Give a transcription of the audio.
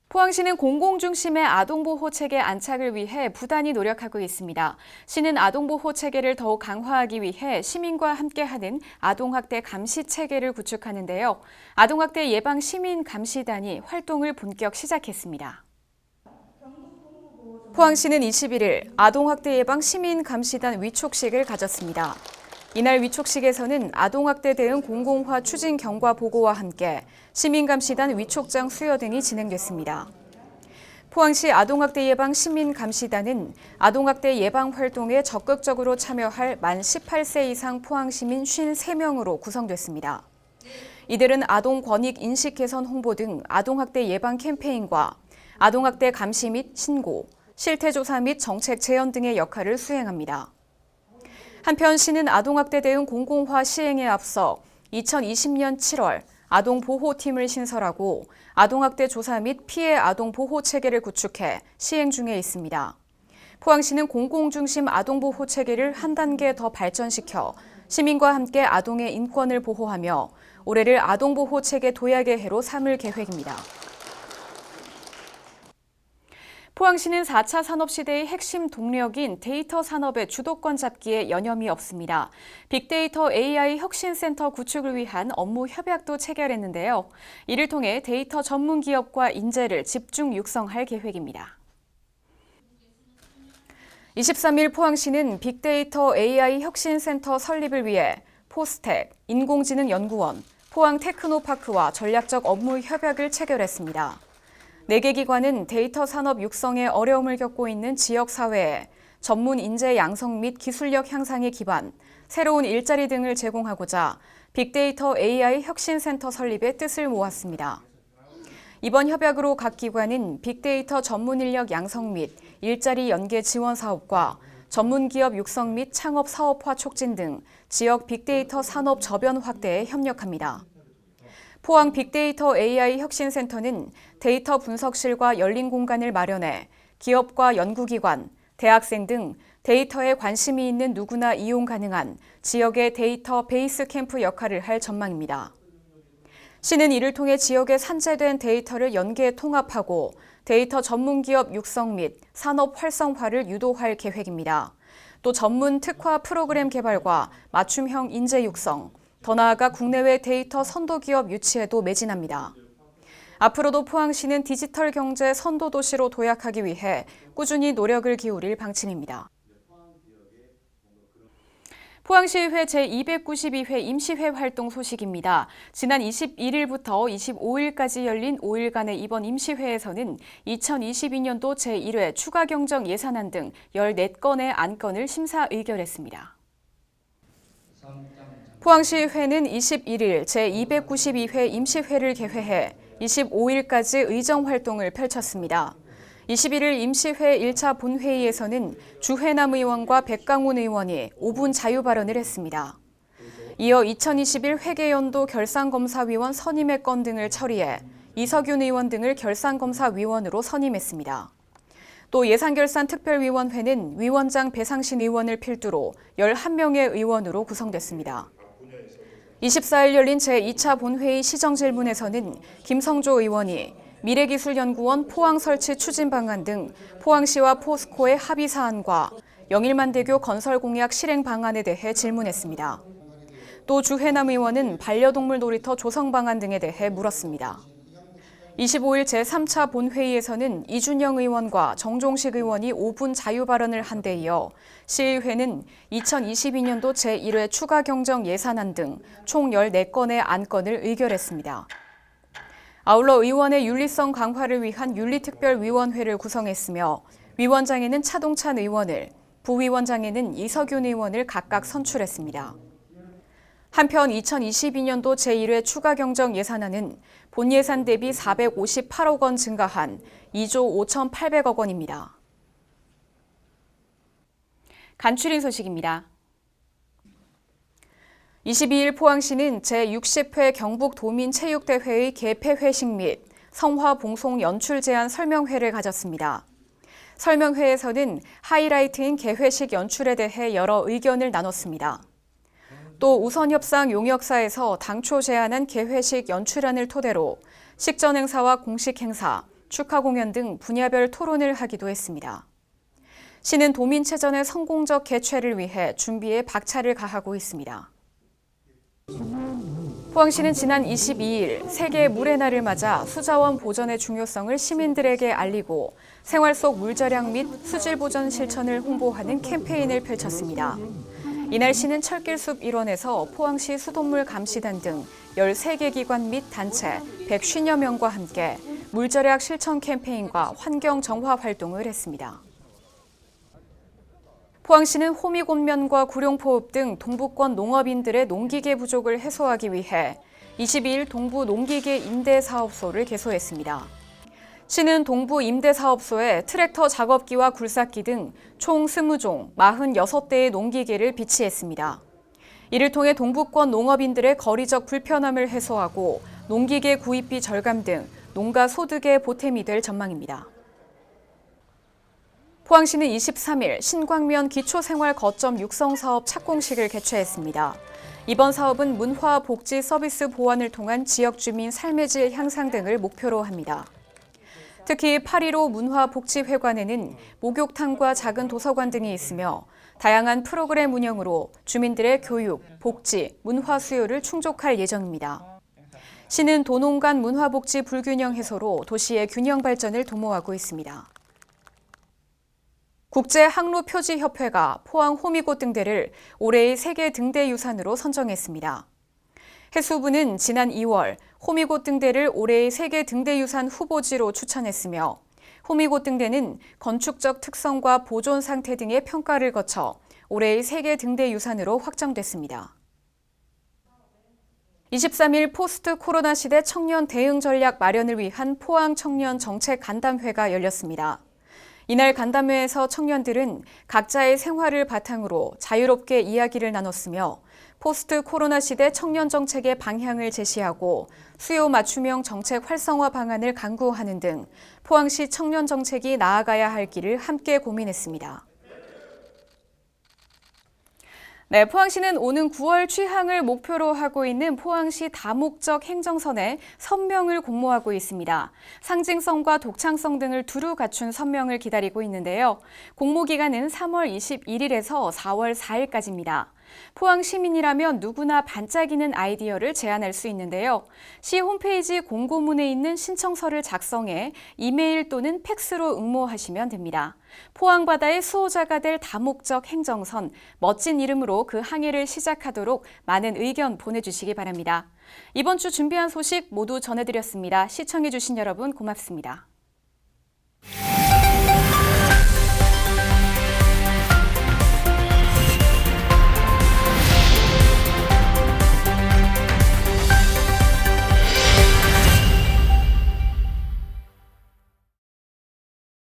포항시는 공공중심의 아동보호 체계 안착을 위해 부단히 노력하고 있습니다. 시는 아동보호 체계를 더욱 강화하기 위해 시민과 함께하는 아동학대 감시 체계를 구축하는데요. 아동학대 예방 시민 감시단이 활동을 본격 시작했습니다. 포항시는 21일 아동학대 예방 시민 감시단 위촉식을 가졌습니다. 이날 위촉식에서는 아동학대 대응 공공화 추진 경과 보고와 함께 시민감시단 위촉장 수여 등이 진행됐습니다. 포항시 아동학대 예방 시민감시단은 아동학대 예방 활동에 적극적으로 참여할 만 18세 이상 포항시민 53명으로 구성됐습니다. 이들은 아동 권익 인식 개선 홍보 등 아동학대 예방 캠페인과 아동학대 감시 및 신고, 실태조사 및 정책 재현 등의 역할을 수행합니다. 한편 시는 아동학대 대응 공공화 시행에 앞서 2020년 7월 아동보호팀을 신설하고 아동학대 조사 및 피해 아동 보호 체계를 구축해 시행 중에 있습니다. 포항시는 공공중심 아동보호 체계를 한 단계 더 발전시켜 시민과 함께 아동의 인권을 보호하며 올해를 아동보호 체계 도약의 해로 삼을 계획입니다. 포항시는 4차 산업시대의 핵심 동력인 데이터 산업의 주도권 잡기에 여념이 없습니다. 빅데이터 AI 혁신센터 구축을 위한 업무 협약도 체결했는데요. 이를 통해 데이터 전문 기업과 인재를 집중 육성할 계획입니다. 23일 포항시는 빅데이터 AI 혁신센터 설립을 위해 포스텍, 인공지능연구원, 포항테크노파크와 전략적 업무 협약을 체결했습니다. 4개 기관은 데이터 산업 육성에 어려움을 겪고 있는 지역사회에 전문 인재 양성 및 기술력 향상에 기반, 새로운 일자리 등을 제공하고자 빅데이터 AI 혁신센터 설립에 뜻을 모았습니다. 이번 협약으로 각 기관은 빅데이터 전문 인력 양성 및 일자리 연계 지원 사업과 전문 기업 육성 및 창업 사업화 촉진 등 지역 빅데이터 산업 저변 확대에 협력합니다. 포항 빅데이터 AI 혁신센터는 데이터 분석실과 열린 공간을 마련해 기업과 연구기관, 대학생 등 데이터에 관심이 있는 누구나 이용 가능한 지역의 데이터 베이스 캠프 역할을 할 전망입니다. 시는 이를 통해 지역에 산재된 데이터를 연계 통합하고 데이터 전문기업 육성 및 산업 활성화를 유도할 계획입니다. 또 전문 특화 프로그램 개발과 맞춤형 인재 육성, 더 나아가 국내외 데이터 선도기업 유치에도 매진합니다. 앞으로도 포항시는 디지털 경제 선도도시로 도약하기 위해 꾸준히 노력을 기울일 방침입니다. 포항시의회 제292회 임시회 활동 소식입니다. 지난 21일부터 25일까지 열린 5일간의 이번 임시회에서는 2022년도 제1회 추가경정 예산안 등 14건의 안건을 심사 의결했습니다. 포항시의회는 21일 제292회 임시회를 개회해 25일까지 의정활동을 펼쳤습니다. 21일 임시회 1차 본회의에서는 주회남 의원과 백강훈 의원이 5분 자유 발언을 했습니다. 이어 2021 회계연도 결산검사위원 선임의 건 등을 처리해 이석윤 의원 등을 결산검사위원으로 선임했습니다. 또 예산결산특별위원회는 위원장 배상신 의원을 필두로 11명의 의원으로 구성됐습니다. 24일 열린 제2차 본회의 시정질문에서는 김성조 의원이 미래기술연구원 포항 설치 추진 방안 등 포항시와 포스코의 합의 사안과 영일만대교 건설 공약 실행 방안에 대해 질문했습니다. 또 주혜남 의원은 반려동물 놀이터 조성 방안 등에 대해 물었습니다. 25일 제3차 본회의에서는 이준영 의원과 정종식 의원이 5분 자유 발언을 한 데 이어 시의회는 2022년도 제1회 추가 경정 예산안 등 총 14건의 안건을 의결했습니다. 아울러 의원의 윤리성 강화를 위한 윤리특별위원회를 구성했으며 위원장에는 차동찬 의원을, 부위원장에는 이석윤 의원을 각각 선출했습니다. 한편 2022년도 제1회 추가 경정 예산안은 본 예산 대비 458억 원 증가한 2조 5,800억 원입니다. 간추린 소식입니다. 22일 포항시는 제60회 경북도민체육대회의 개폐회식 및 성화봉송 연출 제안 설명회를 가졌습니다. 설명회에서는 하이라이트인 개회식 연출에 대해 여러 의견을 나눴습니다. 또 우선협상 용역사에서 당초 제안한 개회식 연출안을 토대로 식전행사와 공식행사, 축하 공연 등 분야별 토론을 하기도 했습니다. 시는 도민체전의 성공적 개최를 위해 준비에 박차를 가하고 있습니다. 포항시는 지난 22일 세계 물의 날을 맞아 수자원 보전의 중요성을 시민들에게 알리고 생활 속 물 절약 및 수질 보전 실천을 홍보하는 캠페인을 펼쳤습니다. 이날 시는 철길숲 일원에서 포항시 수돗물 감시단 등 13개 기관 및 단체 150여 명과 함께 물 절약 실천 캠페인과 환경 정화 활동을 했습니다. 포항시는 호미곶면과 구룡포읍 등 동부권 농업인들의 농기계 부족을 해소하기 위해 22일 동부 농기계 임대사업소를 개소했습니다. 시는 동부 임대사업소에 트랙터 작업기와 굴삭기 등 총 20종 46대의 농기계를 비치했습니다. 이를 통해 동부권 농업인들의 거리적 불편함을 해소하고 농기계 구입비 절감 등 농가 소득의 보탬이 될 전망입니다. 포항시는 23일 신광면 기초생활 거점 육성 사업 착공식을 개최했습니다. 이번 사업은 문화, 복지, 서비스 보완을 통한 지역 주민 삶의 질 향상 등을 목표로 합니다. 특히 8.15 문화복지회관에는 목욕탕과 작은 도서관 등이 있으며 다양한 프로그램 운영으로 주민들의 교육, 복지, 문화 수요를 충족할 예정입니다. 시는 도농 간 문화복지 불균형 해소로 도시의 균형 발전을 도모하고 있습니다. 국제항로표지협회가 포항 호미곶 등대를 올해의 세계 등대유산으로 선정했습니다. 해수부는 지난 2월 호미곶 등대를 올해의 세계 등대유산 후보지로 추천했으며 호미곶 등대는 건축적 특성과 보존 상태 등의 평가를 거쳐 올해의 세계 등대유산으로 확정됐습니다. 23일 포스트 코로나 시대 청년 대응 전략 마련을 위한 포항 청년 정책 간담회가 열렸습니다. 이날 간담회에서 청년들은 각자의 생활을 바탕으로 자유롭게 이야기를 나눴으며 포스트 코로나 시대 청년 정책의 방향을 제시하고 수요 맞춤형 정책 활성화 방안을 강구하는 등 포항시 청년 정책이 나아가야 할 길을 함께 고민했습니다. 네, 포항시는 오는 9월 취항을 목표로 하고 있는 포항시 다목적 행정선에 선명을 공모하고 있습니다. 상징성과 독창성 등을 두루 갖춘 선명을 기다리고 있는데요. 공모 기간은 3월 21일에서 4월 4일까지입니다. 포항 시민이라면 누구나 반짝이는 아이디어를 제안할 수 있는데요. 시 홈페이지 공고문에 있는 신청서를 작성해 이메일 또는 팩스로 응모하시면 됩니다. 포항 바다의 수호자가 될 다목적 행정선, 멋진 이름으로 그 항해를 시작하도록 많은 의견 보내주시기 바랍니다. 이번 주 준비한 소식 모두 전해드렸습니다. 시청해주신 여러분 고맙습니다.